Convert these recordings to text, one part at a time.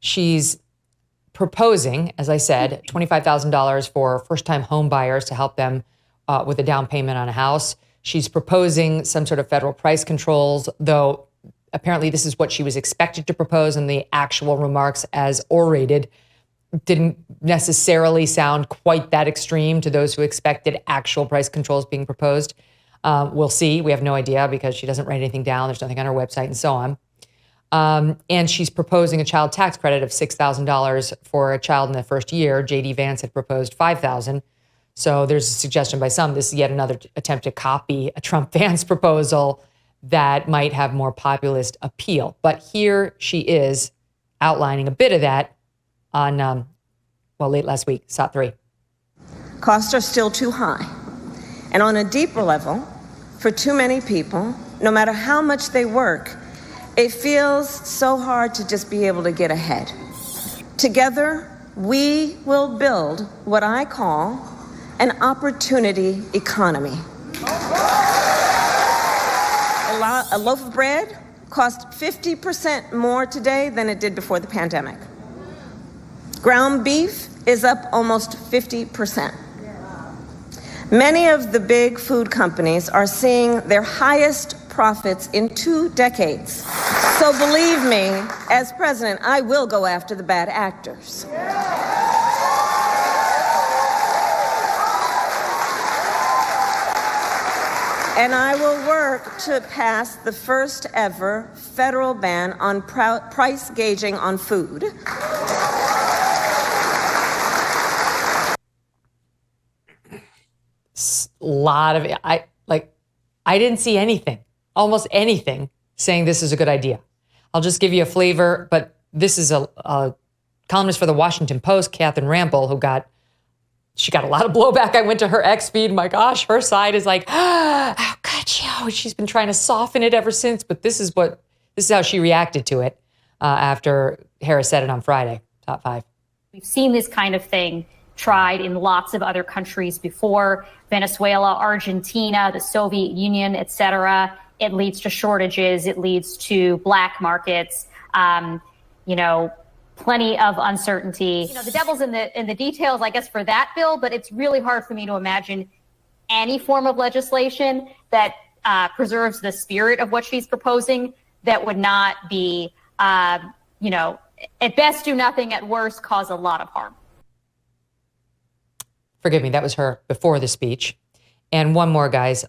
She's proposing, as I said, $25,000 for first-time home buyers to help them with a down payment on a house. She's proposing some sort of federal price controls, though apparently this is what she was expected to propose, and the actual remarks as orated didn't necessarily sound quite that extreme to those who expected actual price controls being proposed. We'll see. We have no idea because she doesn't write anything down. There's nothing on her website and so on. And she's proposing a child tax credit of $6,000 for a child in the first year. J.D. Vance had proposed $5,000. So there's a suggestion by some this is yet another attempt to copy a Trump-Vance proposal that might have more populist appeal. But here she is outlining a bit of that on, late last week, SOT 3. Costs are still too high. And on a deeper level, for too many people, no matter how much they work, it feels so hard to just be able to get ahead. Together, we will build what I call an opportunity economy. A loaf of bread costs 50% more today than it did before the pandemic. Ground beef is up almost 50%. Many of the big food companies are seeing their highest profits in 2 decades. So believe me, as president, I will go after the bad actors. And I will work to pass the first ever federal ban on price gouging on food. Lot of it. I didn't see anything, almost anything, saying this is a good idea. I'll just give you a flavor, but this is a columnist for the Washington Post, Catherine Rampell, she got a lot of blowback. I went to her X feed. My gosh, her side is like, how could you? She's been trying to soften it ever since, but this is how she reacted to it after Harris said it on Friday, Top 5. We've seen this kind of thing tried in lots of other countries before: Venezuela, Argentina, the Soviet Union, et cetera. It leads to shortages. It leads to black markets, plenty of uncertainty. The devil's in the details, I guess, for that bill, but it's really hard for me to imagine any form of legislation that preserves the spirit of what she's proposing that would not be, at best do nothing, at worst cause a lot of harm. Forgive me, that was her before the speech. And one more, guys.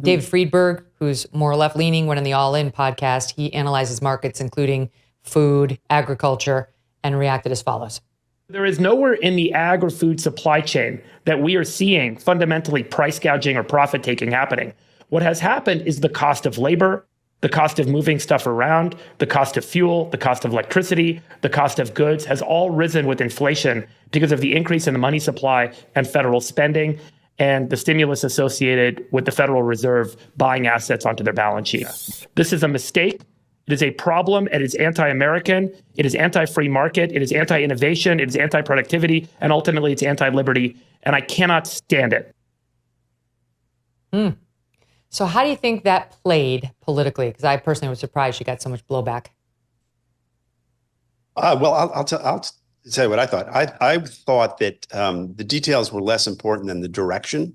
David Friedberg, who's more left-leaning, went on the All In podcast. He analyzes markets, including food, agriculture, and reacted as follows. There is nowhere in the agri-food supply chain that we are seeing fundamentally price gouging or profit taking happening. What has happened is the cost of labor, the cost of moving stuff around, the cost of fuel, the cost of electricity, the cost of goods has all risen with inflation because of the increase in the money supply and federal spending and the stimulus associated with the Federal Reserve buying assets onto their balance sheet. This is a mistake. It is a problem. It is anti-American. It is anti-free market. It is anti-innovation. It is anti-productivity. And ultimately, it's anti-liberty. And I cannot stand it. So how do you think that played politically? Because I personally was surprised she got so much blowback. I'll tell you what I thought. I thought that the details were less important than the direction,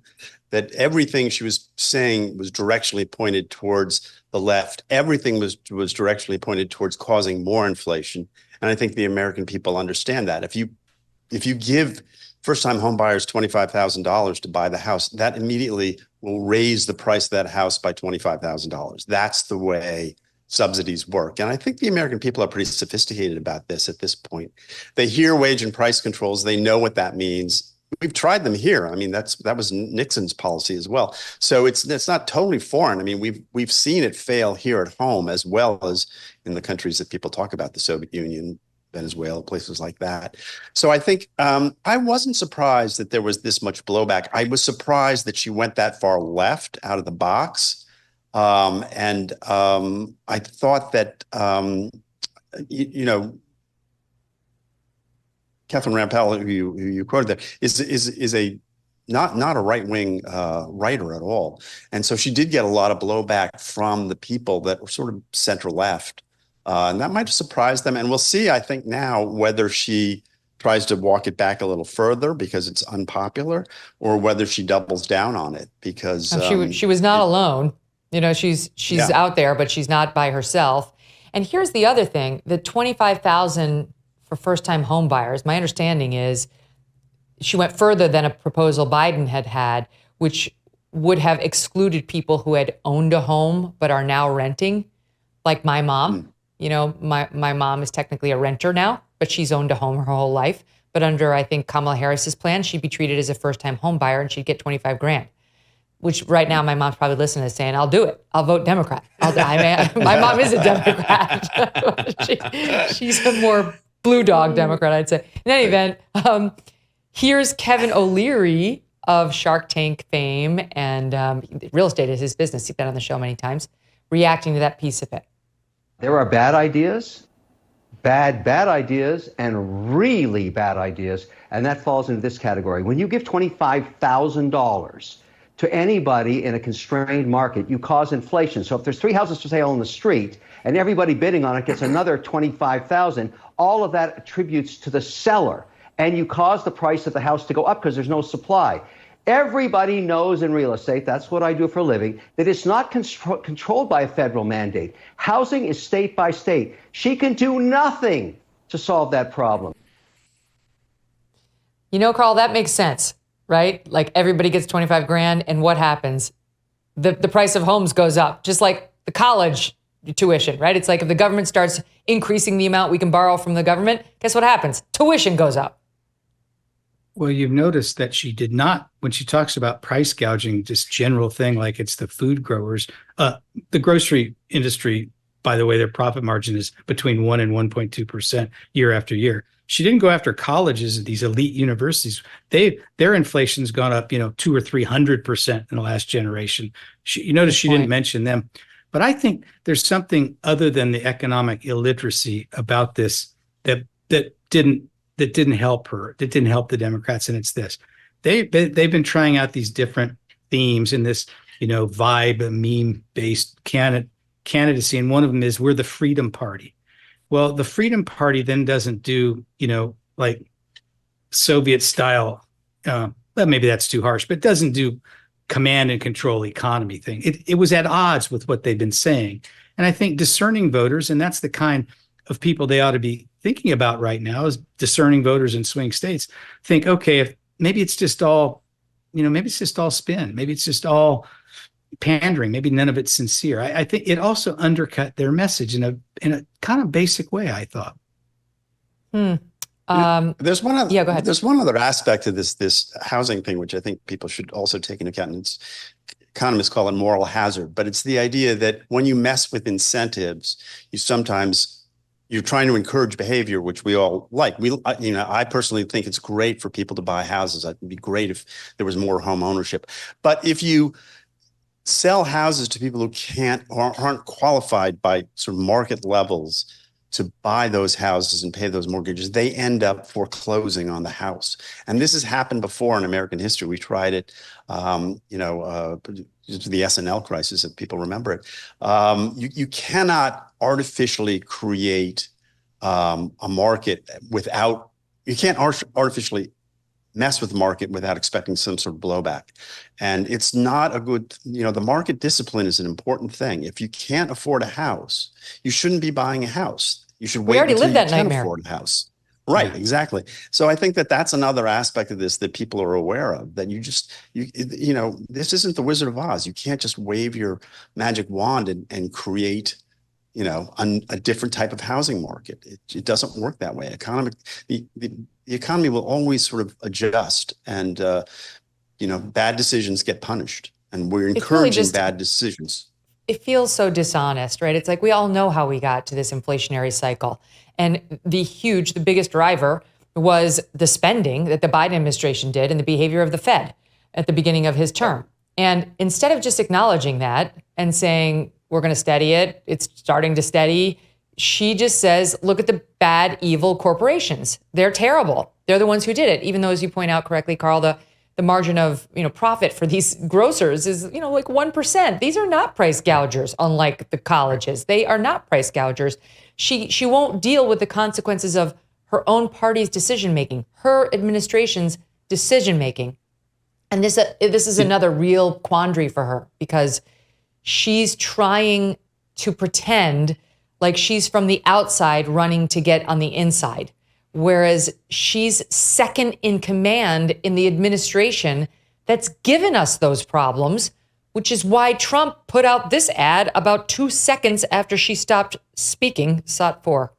that everything she was saying was directionally pointed towards the left. Everything was directionally pointed towards causing more inflation. And I think the American people understand that. If you give first-time home buyers $25,000 to buy the house, that immediately will raise the price of that house by $25,000. That's the way subsidies work. And I think the American people are pretty sophisticated about this at this point. They hear wage and price controls. They know what that means. We've tried them here. I mean, that was Nixon's policy as well. So it's not totally foreign. I mean, we've seen it fail here at home as well as in the countries that people talk about, the Soviet Union, Venezuela, places like that. So I think I wasn't surprised that there was this much blowback. I was surprised that she went that far left out of the box. And I thought that, Catherine Rampell, who you quoted there, is a not a right-wing writer at all. And so she did get a lot of blowback from the people that were sort of center left. And that might surprise them. And we'll see, I think, now whether she tries to walk it back a little further because it's unpopular, or whether she doubles down on it because she was not alone. You know, she's out there, but she's not by herself. And here's the other thing: the $25,000 for first-time home buyers. My understanding is she went further than a proposal Biden had, which would have excluded people who had owned a home but are now renting, like my mom. You know, my mom is technically a renter now, but she's owned a home her whole life. But under, I think, Kamala Harris's plan, she'd be treated as a first-time home buyer and she'd get $25,000. Which right now my mom's probably listening to saying, "I'll do it. I'll vote Democrat." My mom is a Democrat. She's a more blue dog Democrat, I'd say. In any event, here's Kevin O'Leary of Shark Tank fame, and real estate is his business. He's been on the show many times, reacting to that piece of it. There are bad ideas, bad ideas, and really bad ideas, and that falls into this category. When you give $25,000 to anybody in a constrained market, you cause inflation. So if there's 3 houses for sale on the street and everybody bidding on it gets another $25,000, all of that attributes to the seller, and you cause the price of the house to go up because there's no supply. Everybody knows in real estate, that's what I do for a living, that it's not controlled by a federal mandate. Housing is state by state. She can do nothing to solve that problem. You know, Carl, that makes sense, right? Like everybody gets $25,000, and what happens? The price of homes goes up, just like the college tuition, right? It's like if the government starts increasing the amount we can borrow from the government, guess what happens? Tuition goes up. Well, you've noticed that she did not, when she talks about price gouging, this general thing like it's the food growers, the grocery industry, by the way, their profit margin is between 1 and 1.2% year after year. She didn't go after colleges at these elite universities. Their inflation's gone up, 200 or 300% in the last generation. You notice she didn't mention them. But I think there's something other than the economic illiteracy about this that didn't help her, that didn't help the Democrats, and it's this. They've been trying out these different themes in this, vibe, meme-based candidacy, and one of them is we're the Freedom Party. Well, the Freedom Party then doesn't do, like Soviet style, well, maybe that's too harsh, but it doesn't do command and control economy thing. It was at odds with what they've been saying. And I think discerning voters, and that's the kind of people they ought to be thinking about right now, is discerning voters in swing states, think, okay, if maybe it's just all, maybe it's just all spin. Maybe it's just all pandering. Maybe none of it's sincere. I think it also undercut their message in a kind of basic way, I thought. There's one other, go ahead. There's one other aspect to this housing thing, which I think people should also take into account. And economists call it moral hazard, but it's the idea that when you mess with incentives, you're trying to encourage behavior, which we all like. I personally think it's great for people to buy houses. It'd be great if there was more home ownership. But if you sell houses to people who aren't qualified by sort of market levels to buy those houses and pay those mortgages, they end up foreclosing on the house. And this has happened before in American history. We tried it, the SNL crisis, if people remember it. You cannot artificially create a market you can't artificially mess with the market without expecting some sort of blowback. And it's not a good, the market discipline is an important thing. If you can't afford a house, you shouldn't be buying a house. You should wait until you can afford a house. Right, exactly. So I think that's another aspect of this that people are aware of, that this isn't the Wizard of Oz. You can't just wave your magic wand and create, a different type of housing market. It doesn't work that way. The economy will always sort of adjust, and bad decisions get punished, and we're encouraging bad decisions. It feels so dishonest, right? It's like we all know how we got to this inflationary cycle, and the biggest driver was the spending that the Biden administration did and the behavior of the Fed at the beginning of his term. And instead of just acknowledging that and saying, we're going to steady it, it's starting to steady, she just says, look at the bad, evil corporations. They're terrible. They're the ones who did it. Even though, as you point out correctly, Carl, the margin of, profit for these grocers is, like 1%. These are not price gougers, unlike the colleges. They are not price gougers. She won't deal with the consequences of her own party's decision-making, her administration's decision-making. And this is another real quandary for her, because she's trying to pretend like she's from the outside running to get on the inside, whereas she's second in command in the administration that's given us those problems, which is why Trump put out this ad about 2 seconds after she stopped speaking. SOT 4.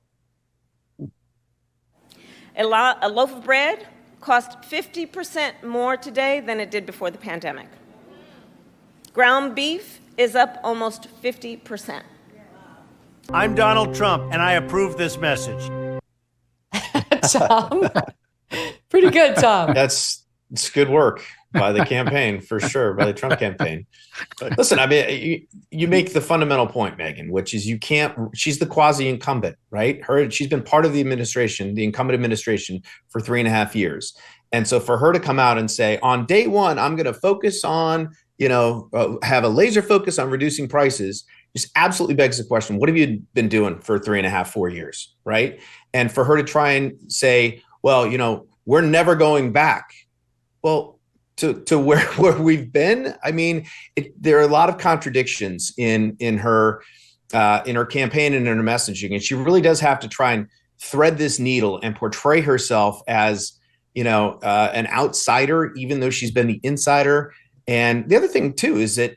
A loaf of bread cost 50% more today than it did before the pandemic. Ground beef is up almost 50%. I'm Donald Trump, and I approve this message. Tom, pretty good, Tom. It's good work by the campaign, for sure, by the Trump campaign. Listen, I mean, you make the fundamental point, Megyn, which is she's the quasi-incumbent, right? She's been part of the administration, the incumbent administration, for 3.5 years. And so for her to come out and say, on day one, I'm going to focus on, have a laser focus on reducing prices, just absolutely begs the question, what have you been doing for 3.5, 4 years, right? And for her to try and say, well, we're never going back. Well, to where we've been, I mean, there are a lot of contradictions in her campaign and in her messaging, and she really does have to try and thread this needle and portray herself as, an outsider, even though she's been the insider. And the other thing too is that,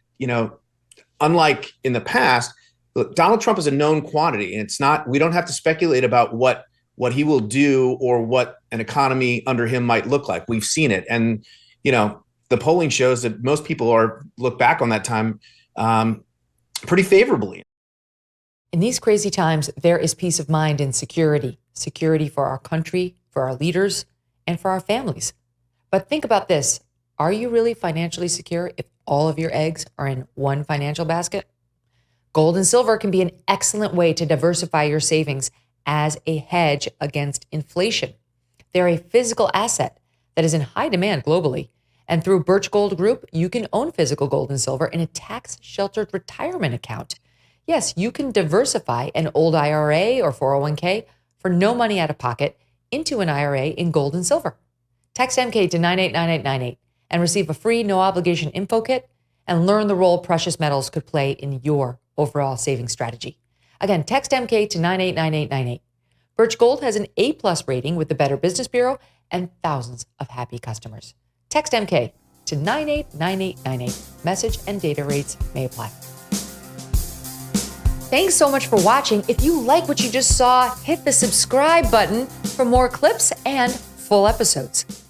unlike in the past, look, Donald Trump is a known quantity, and we don't have to speculate about what he will do or what an economy under him might look like. We've seen it. And, the polling shows that most people look back on that time pretty favorably. In these crazy times, there is peace of mind and security for our country, for our leaders, and for our families. But think about this. Are you really financially secure if all of your eggs are in one financial basket? Gold and silver can be an excellent way to diversify your savings as a hedge against inflation. They're a physical asset that is in high demand globally. And through Birch Gold Group, you can own physical gold and silver in a tax-sheltered retirement account. Yes, you can diversify an old IRA or 401k for no money out of pocket into an IRA in gold and silver. Text MK to 989898 and receive a free no-obligation info kit and learn the role precious metals could play in your overall savings strategy. Again, text MK to 989898. Birch Gold has an A+ rating with the Better Business Bureau and thousands of happy customers. Text MK to 989898. Message and data rates may apply. Thanks so much for watching. If you like what you just saw, hit the subscribe button for more clips and full episodes.